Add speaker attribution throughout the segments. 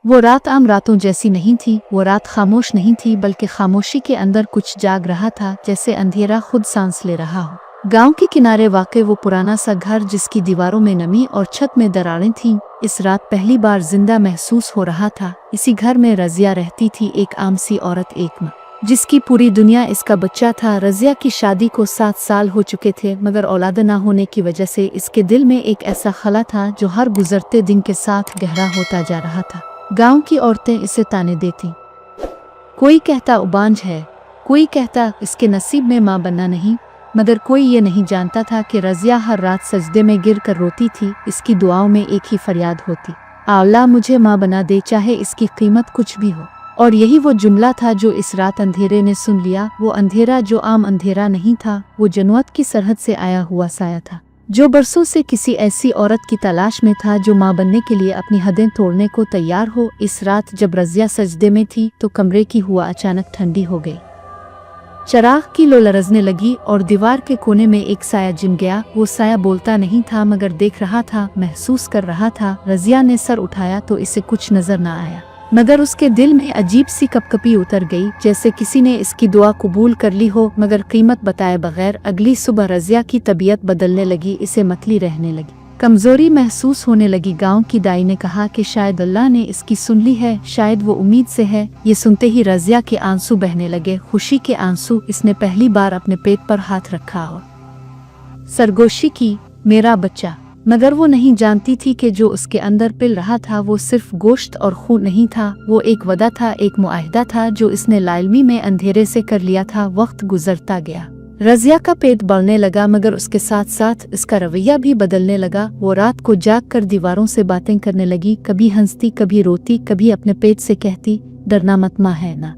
Speaker 1: वो रात आम रातों जैसी नहीं थी। वो रात खामोश नहीं थी, बल्कि खामोशी के अंदर कुछ जाग रहा था, जैसे अंधेरा खुद सांस ले रहा हो। गांव के किनारे वाक़े वो पुराना सा घर जिसकी दीवारों में नमी और छत में दरारें थीं, इस रात पहली बार जिंदा महसूस हो रहा था। इसी घर में रज़िया रहती थी, एक आम सी औरत, एक माँ जिसकी पूरी दुनिया इसका बच्चा था। रज़िया की शादी को 7 साल हो चुके थे, मगर औलाद ना होने की वजह से इसके दिल में एक ऐसा खला था जो हर गुजरते दिन के साथ गहरा होता जा रहा था। गांव की औरतें इसे ताने देती, कोई कहता उबांझ है, कोई कहता इसके नसीब में माँ बनना नहीं, मगर कोई ये नहीं जानता था कि रज़िया हर रात सजदे में गिर कर रोती थी। इसकी दुआओं में एक ही फरियाद होती, अल्लाह मुझे माँ बना दे, चाहे इसकी कीमत कुछ भी हो। और यही वो जुमला था जो इस रात अंधेरे ने सुन लिया। वो अंधेरा जो आम अंधेरा नहीं था, वो जन्नत की सरहद से आया हुआ साया था, जो बरसों से किसी ऐसी औरत की तलाश में था जो माँ बनने के लिए अपनी हदें तोड़ने को तैयार हो। इस रात जब रज़िया सजदे में थी तो कमरे की हवा अचानक ठंडी हो गई। चराग की लो लरजने लगी और दीवार के कोने में एक साया जिम गया। वो साया बोलता नहीं था, मगर देख रहा था, महसूस कर रहा था। रज़िया ने सर उठाया तो इसे कुछ नजर न आया, मगर उसके दिल में अजीब सी कपकपी उतर गई, जैसे किसी ने इसकी दुआ कबूल कर ली हो मगर कीमत बताए बगैर। अगली सुबह रज़िया की तबीयत बदलने लगी, इसे मतली रहने लगी, कमजोरी महसूस होने लगी। गांव की दाई ने कहा कि शायद अल्लाह ने इसकी सुन ली है, शायद वो उम्मीद से है। ये सुनते ही रज़िया के आंसू बहने लगे, खुशी के आंसू। इसने पहली बार अपने पेट पर हाथ रखा और सरगोशी की, मेरा बच्चा। मगर वो नहीं जानती थी कि जो उसके अंदर पिल रहा था वो सिर्फ गोश्त और खून नहीं था, वो एक वदा था, एक मुआहदा था जो इसने लाइल्मी में अंधेरे से कर लिया था। वक्त गुजरता गया, रज़िया का पेट बढ़ने लगा, मगर उसके साथ साथ इसका रवैया भी बदलने लगा। वो रात को जाग कर दीवारों से बातें करने लगी, कभी हंसती, कभी रोती, कभी अपने पेट से कहती डरना मत, माँ है ना।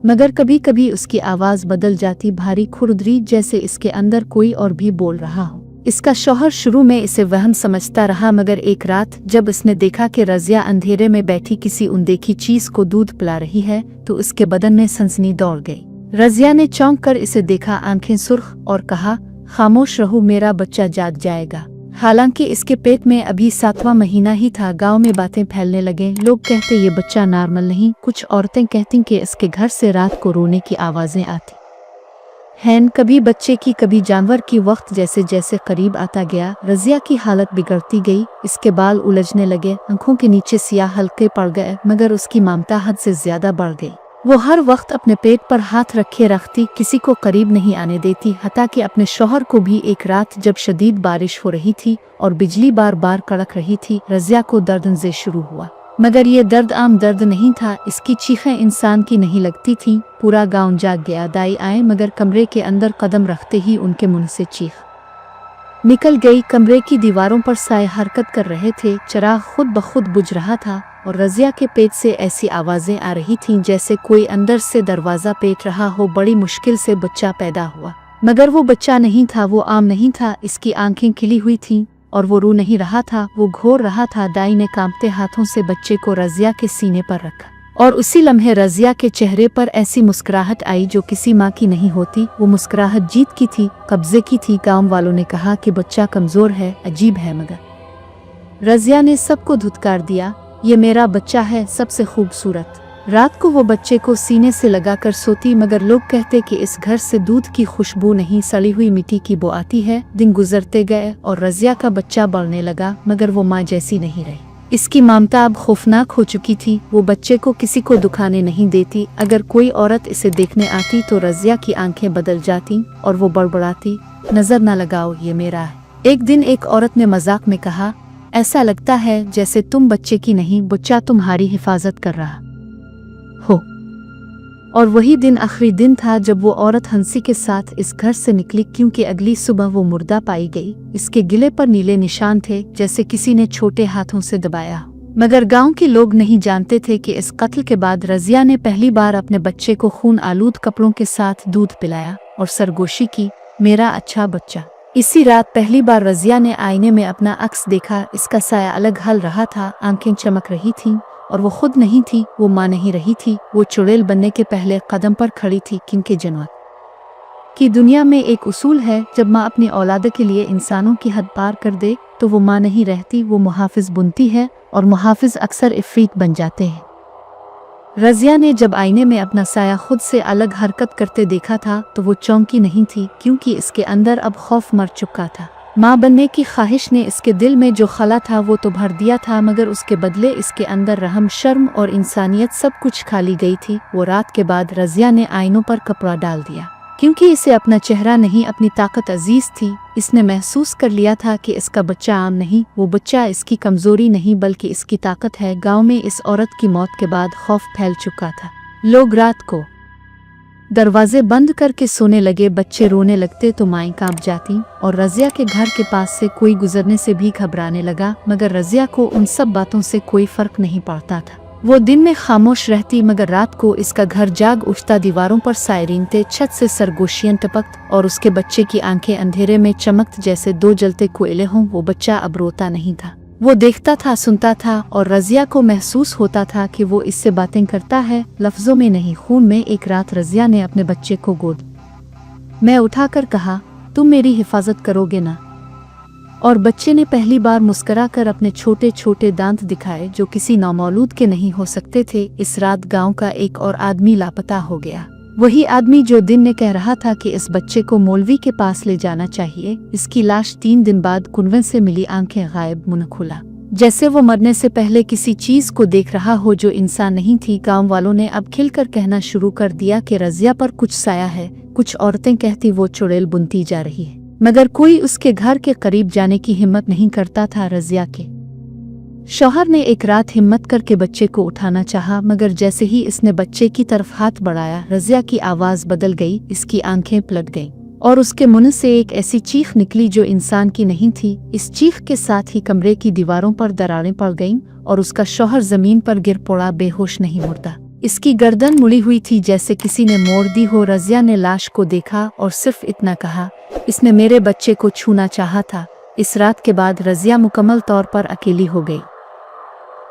Speaker 1: मगर कभी कभी उसकी आवाज़ बदल जाती, भारी खुरदरी, जैसे इसके अंदर कोई और भी बोल रहा हो। इसका शौहर शुरू में इसे वहम समझता रहा, मगर एक रात जब इसने देखा कि रज़िया अंधेरे में बैठी किसी अनदेखी चीज को दूध पिला रही है तो उसके बदन में सनसनी दौड़ गई। रज़िया ने चौंक कर इसे देखा, आंखें सुर्ख, और कहा खामोश रहो, मेरा बच्चा जाग जाएगा। हालांकि इसके पेट में अभी 7वां महीना ही था। गांव में बातें फैलने लगे, लोग कहते ये बच्चा नॉर्मल नहीं, कुछ औरतें कहती कि इसके घर से रात को रोने की आवाजें आती हैं, कभी बच्चे की कभी जानवर की। वक्त जैसे जैसे करीब आता गया, रज़िया की हालत बिगड़ती गई। इसके बाल उलझने लगे, आंखों के नीचे सियाह हल्के पड़ गए, मगर उसकी ममता हद से ज्यादा बढ़ गई। वो हर वक्त अपने पेट पर हाथ रखे रखती, किसी को करीब नहीं आने देती, हत्ता कि अपने शौहर को भी। एक रात जब शदीद बारिश हो रही थी और बिजली बार बार कड़क रही थी, रज़िया को दर्द शुरू हुआ, मगर ये दर्द आम दर्द नहीं था। इसकी चीखें इंसान की नहीं लगती थीं। पूरा गांव जाग गया। दाई आए, मगर कमरे के अंदर कदम रखते ही उनके मुंह से चीख निकल गई। कमरे की दीवारों पर साए हरकत कर रहे थे, चिराग खुद ब खुद बुझ रहा था, और रज़िया के पेट से ऐसी आवाजें आ रही थीं जैसे कोई अंदर से दरवाजा पेट रहा हो। बड़ी मुश्किल से बच्चा पैदा हुआ, मगर वो बच्चा नहीं था, वो आम नहीं था। इसकी आंखें खिली हुई थीं और वो रो नहीं रहा था, वो घोर रहा था। दाई ने कांपते हाथों से बच्चे को रज़िया के सीने पर रखा, और उसी लम्हे रज़िया के चेहरे पर ऐसी मुस्कुराहट आई जो किसी माँ की नहीं होती। वो मुस्कुराहट जीत की थी, कब्जे की थी। गांव वालों ने कहा कि बच्चा कमजोर है, अजीब है, मगर रज़िया ने सबको धुतकार दिया, ये मेरा बच्चा है, सबसे खूबसूरत। रात को वो बच्चे को सीने से लगाकर सोती, मगर लोग कहते कि इस घर से दूध की खुशबू नहीं, सड़ी हुई मिट्टी की बो आती है। दिन गुजरते गए और रज़िया का बच्चा बढ़ने लगा, मगर वो माँ जैसी नहीं रही। इसकी ममता अब खौफनाक हो चुकी थी। वो बच्चे को किसी को दुखाने नहीं देती। अगर कोई औरत इसे देखने आती तो रज़िया की आंखें बदल जाती और वो बड़बड़ाती, नजर न लगाओ, ये मेरा है। एक दिन एक औरत ने मजाक में कहा, ऐसा लगता है जैसे तुम बच्चे की नहीं, बच्चा तुम्हारी हिफाजत कर रहा हो। और वही दिन आखिरी दिन था जब वो औरत हंसी के साथ इस घर से निकली, क्योंकि अगली सुबह वो मुर्दा पाई गई। इसके गिले पर नीले निशान थे, जैसे किसी ने छोटे हाथों से दबाया। मगर गांव के लोग नहीं जानते थे कि इस कत्ल के बाद रज़िया ने पहली बार अपने बच्चे को खून आलूद कपड़ों के साथ दूध पिलाया और सरगोशी की, मेरा अच्छा बच्चा। इसी रात पहली बार रज़िया ने आईने में अपना अक्स देखा। इसका साया अलग हल रहा था, आंखें चमक रही थीं, और वो खुद नहीं थी, वो माँ नहीं रही थी। वो चुड़ैल बनने के पहले कदम पर खड़ी थी, क्योंकि जन्नत कि दुनिया में एक उसूल है, जब माँ अपनी औलाद के लिए इंसानों की हद पार कर दे तो वो माँ नहीं रहती, वो मुहाफिज बुनती है और मुहाफिज अक्सर इफरीत बन जाते हैं। रज़िया ने जब आईने में अपना साया खुद से अलग हरकत करते देखा था तो वो चौंकी नहीं थी, क्योंकि इसके अंदर अब खौफ मर चुका था। माँ बनने की ख्वाहिश ने इसके दिल में जो खला था वो तो भर दिया था, मगर उसके बदले इसके अंदर रहम, शर्म और इंसानियत सब कुछ खा ली गई थी। वो रात के बाद रज़िया ने आईनों पर कपड़ा डाल दिया, क्योंकि इसे अपना चेहरा नहीं, अपनी ताकत अजीज थी। इसने महसूस कर लिया था कि इसका बच्चा आम नहीं, वो बच्चा इसकी कमजोरी नहीं बल्कि इसकी ताकत है। गांव में इस औरत की मौत के बाद खौफ फैल चुका था। लोग रात को दरवाजे बंद करके सोने लगे, बच्चे रोने लगते तो माएँ कांप जाती और रज़िया के घर के पास से कोई गुजरने से भी घबराने लगा। मगर रज़िया को उन सब बातों से कोई फर्क नहीं पड़ता था। वो दिन में खामोश रहती, मगर रात को इसका घर जाग उठता। दीवारों पर सायरन थे, छत से सरगोशियां टपकत और उसके बच्चे की आंखें अंधेरे में चमकत जैसे दो जलते कोयले हों। वो बच्चा अब रोता नहीं था, वो देखता था, सुनता था और रज़िया को महसूस होता था कि वो इससे बातें करता है, लफ्जों में नहीं, खून में। एक रात रज़िया ने अपने बच्चे को गोद में उठाकर कहा, तुम मेरी हिफाजत करोगे ना? और बच्चे ने पहली बार मुस्करा कर अपने छोटे छोटे दांत दिखाए, जो किसी नामौलूद के नहीं हो सकते थे। इस रात गांव का एक और आदमी लापता हो गया, वही आदमी जो दिन में कह रहा था कि इस बच्चे को मौलवी के पास ले जाना चाहिए। इसकी लाश 3 दिन बाद कुनवे से मिली, आंखें गायब, मुंह खुला, जैसे वो मरने से पहले किसी चीज को देख रहा हो जो इंसान नहीं थी। गांव वालों ने अब खिलकर कहना शुरू कर दिया कि रज़िया पर कुछ साया है। कुछ औरतें कहती वो चुड़ैल बुनती जा रही है, मगर कोई उसके घर के करीब जाने की हिम्मत नहीं करता था। रज़िया के शौहर ने एक रात हिम्मत करके बच्चे को उठाना चाहा, मगर जैसे ही इसने बच्चे की तरफ हाथ बढ़ाया, रज़िया की आवाज बदल गई, इसकी आंखें पलट गईं और उसके मुंह से एक ऐसी चीख निकली जो इंसान की नहीं थी। इस चीख के साथ ही कमरे की दीवारों पर दरारें पड़ गईं और उसका शौहर जमीन पर गिर पड़ा, बेहोश, नहीं मुर्दा। इसकी गर्दन मुड़ी हुई थी जैसे किसी ने मोड़ दी हो। रज़िया ने लाश को देखा और सिर्फ इतना कहा, इसने मेरे बच्चे को छूना चाहा था। इस रात के बाद रज़िया मुकम्मल तौर पर अकेली हो गई,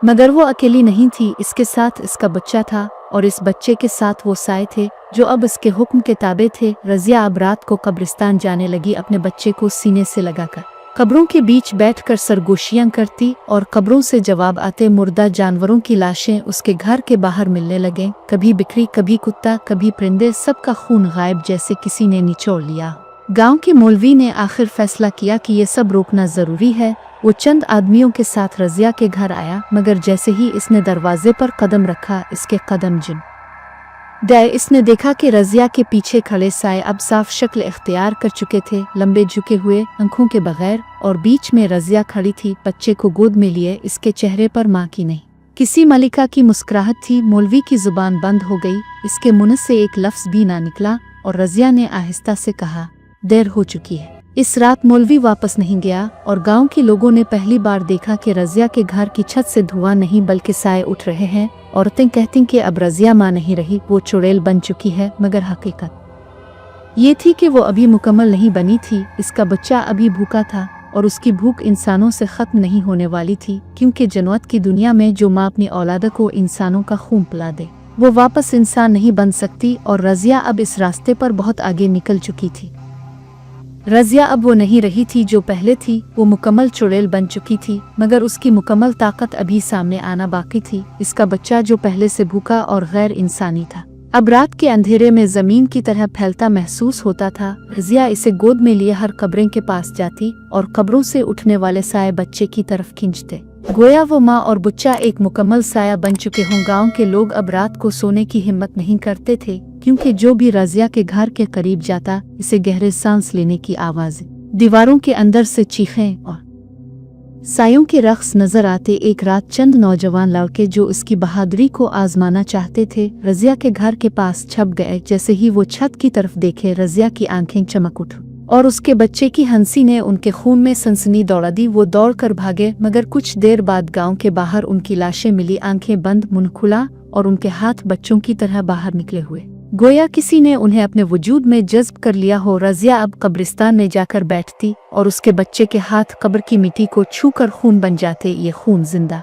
Speaker 1: मगर वो अकेली नहीं थी, इसके साथ इसका बच्चा था और इस बच्चे के साथ वो साए थे जो अब इसके हुक्म के ताबे थे। रज़िया अब रात को कब्रिस्तान जाने लगी, अपने बच्चे को सीने से लगाकर कब्रों के बीच बैठकर सरगोशियां करती और कब्रों से जवाब आते। मुर्दा जानवरों की लाशें उसके घर के बाहर मिलने लगे, कभी बिक्री, कभी कुत्ता, कभी परिंदे, सबका खून गायब, जैसे किसी ने निचोड़ लिया। गांव के मौलवी ने आखिर फैसला किया कि ये सब रोकना जरूरी है। वो चंद आदमियों के साथ रज़िया के घर आया, मगर जैसे ही इसने दरवाजे पर कदम रखा, इसके कदम जिन गए। इसने देखा कि रज़िया के पीछे खड़े साए अब साफ शक्ल इख्तियार कर चुके थे, लंबे झुके हुए, आंखों के बगैर, और बीच में रज़िया खड़ी थी, बच्चे को गोद में लिए। इसके चेहरे पर माँ की नहीं, किसी मलिका की मुस्कुराहट थी। मौलवी की जुबान बंद हो गई, इसके मुंह से एक लफ्ज़ भी ना निकला और रज़िया ने आहिस्ता से कहा, देर हो चुकी है। इस रात मौलवी वापस नहीं गया और गांव के लोगों ने पहली बार देखा कि रज़िया के घर की छत से धुआं नहीं बल्कि साए उठ रहे हैं। औरतें कहती कि अब रज़िया माँ नहीं रही, वो चुड़ैल बन चुकी है, मगर हकीकत ये थी कि वो अभी मुकम्मल नहीं बनी थी। इसका बच्चा अभी भूखा था और उसकी भूख इंसानों से ख़त्म नहीं होने वाली थी, क्योंकि जन्नत की दुनिया में जो माँ अपनी औलाद को इंसानों का खून पिला दे वो वापस इंसान नहीं बन सकती। और रज़िया अब इस रास्ते पर बहुत आगे निकल चुकी थी। रज़िया अब वो नहीं रही थी जो पहले थी, वो मुकम्मल चुड़ैल बन चुकी थी, मगर उसकी मुकम्मल ताकत अभी सामने आना बाकी थी। इसका बच्चा जो पहले से भूखा और गैर इंसानी था, अब रात के अंधेरे में ज़मीन की तरह फैलता महसूस होता था। रज़िया इसे गोद में लिए हर कब्रें के पास जाती और कब्रों से उठने वाले साए बच्चे की तरफ खींचते, गोया वो माँ और बच्चा एक मुकम्मल साया बन चुके हों। गाँव के लोग अब रात को सोने की हिम्मत नहीं करते थे, क्योंकि जो भी रज़िया के घर के करीब जाता, इसे गहरे सांस लेने की आवाज़ें, दीवारों के अंदर से चीखें और सायों के रक्स नजर आते। एक रात चंद नौजवान लड़के जो इसकी बहादुरी को आजमाना चाहते थे, रज़िया के घर के पास छप गए। जैसे ही वो छत की तरफ देखे, रज़िया की आंखें चमक उठ और उसके बच्चे की हंसी ने उनके खून में सनसनी दौड़ा दी। वो दौड़ कर भागे, मगर कुछ देर बाद गांव के बाहर उनकी लाशें मिली, आंखें बंद, मुंह खुला और उनके हाथ बच्चों की तरह बाहर निकले हुए, गोया किसी ने उन्हें अपने वजूद में जज्ब कर लिया हो। रज़िया अब कब्रिस्तान में जाकर बैठती और उसके बच्चे के हाथ कब्र की मिट्टी को छूकर खून बन जाते। ये खून जिंदा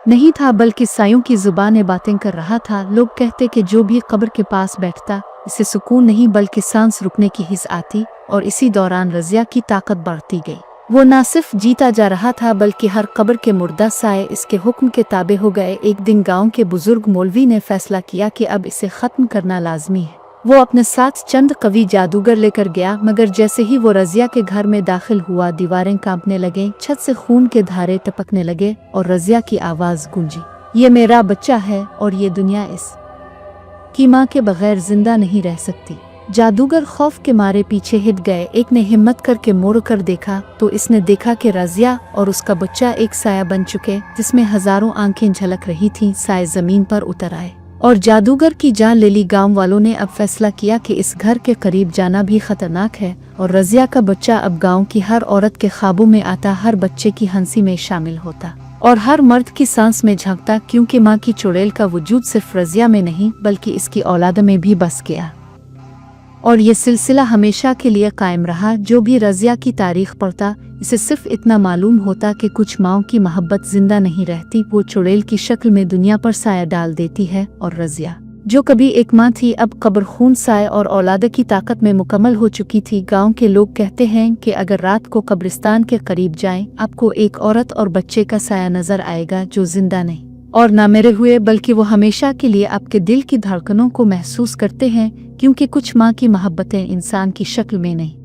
Speaker 1: नहीं था, बल्कि सायों की जुबान बातें कर रहा था। लोग कहते कि जो भी कब्र के पास बैठता इसे सुकून नहीं बल्कि सांस रुकने की हिस्स आती, और इसी दौरान रज़िया की ताकत बढ़ती गई। वो ना सिर्फ जीता जा रहा था बल्कि हर कब्र के मुर्दा साए इसके हुक्म के ताबे हो गए। एक दिन गांव के बुजुर्ग मौलवी ने फैसला किया कि अब इसे ख़त्म करना लाजमी है। वो अपने साथ चंद कवि जादूगर लेकर गया, मगर जैसे ही वो रज़िया के घर में दाखिल हुआ दीवारें कांपने लगे, छत से खून के धारे टपकने लगे और रज़िया की आवाज़ गूंजी, ये मेरा बच्चा है और ये दुनिया इस की माँ के बगैर जिंदा नहीं रह सकती। जादूगर खौफ के मारे पीछे हट गए। एक ने हिम्मत करके मुड़ कर देखा तो इसने देखा कि रज़िया और उसका बच्चा एक साया बन चुके, जिसमें हजारों आंखें झलक रही थीं। साए जमीन पर उतर आए और जादूगर की जान ले ली। गांव वालों ने अब फैसला किया कि इस घर के करीब जाना भी खतरनाक है, और रज़िया का बच्चा अब गांव की हर औरत के ख्वाबों में आता, हर बच्चे की हंसी में शामिल होता और हर मर्द की सांस में झांकता, क्योंकि माँ की चुड़ैल का वजूद सिर्फ रज़िया में नहीं बल्कि इसकी औलाद में भी बस गया। और ये सिलसिला हमेशा के लिए कायम रहा। जो भी रज़िया की तारीख पढ़ता, इसे सिर्फ इतना मालूम होता कि कुछ माँओं की मोहब्बत जिंदा नहीं रहती, वो चुड़ैल की शक्ल में दुनिया पर साया डाल देती है। और रज़िया जो कभी एक माँ थी, अब कब्र खून साए और औलाद की ताकत में मुकम्मल हो चुकी थी। गांव के लोग कहते हैं कि अगर रात को कब्रिस्तान के करीब जाएं, आपको एक औरत और बच्चे का साया नजर आएगा जो जिंदा नहीं और ना मरे हुए, बल्कि वो हमेशा के लिए आपके दिल की धड़कनों को महसूस करते हैं, क्योंकि कुछ माँ की मोहब्बतें इंसान की शक्ल में नहीं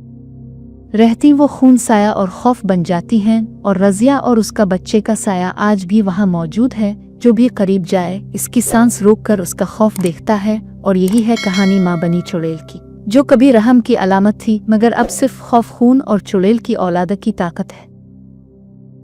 Speaker 1: रहती, वो खून साया और खौफ बन जाती हैं। और रज़िया और उसका बच्चे का साया आज भी वहाँ मौजूद है। जो भी करीब जाए, इसकी सांस रोककर उसका खौफ देखता है। और यही है कहानी माँ बनी चुड़ैल की, जो कभी रहम की अलामत थी, मगर अब सिर्फ खौफ, खून और चुड़ैल की औलाद की ताकत है।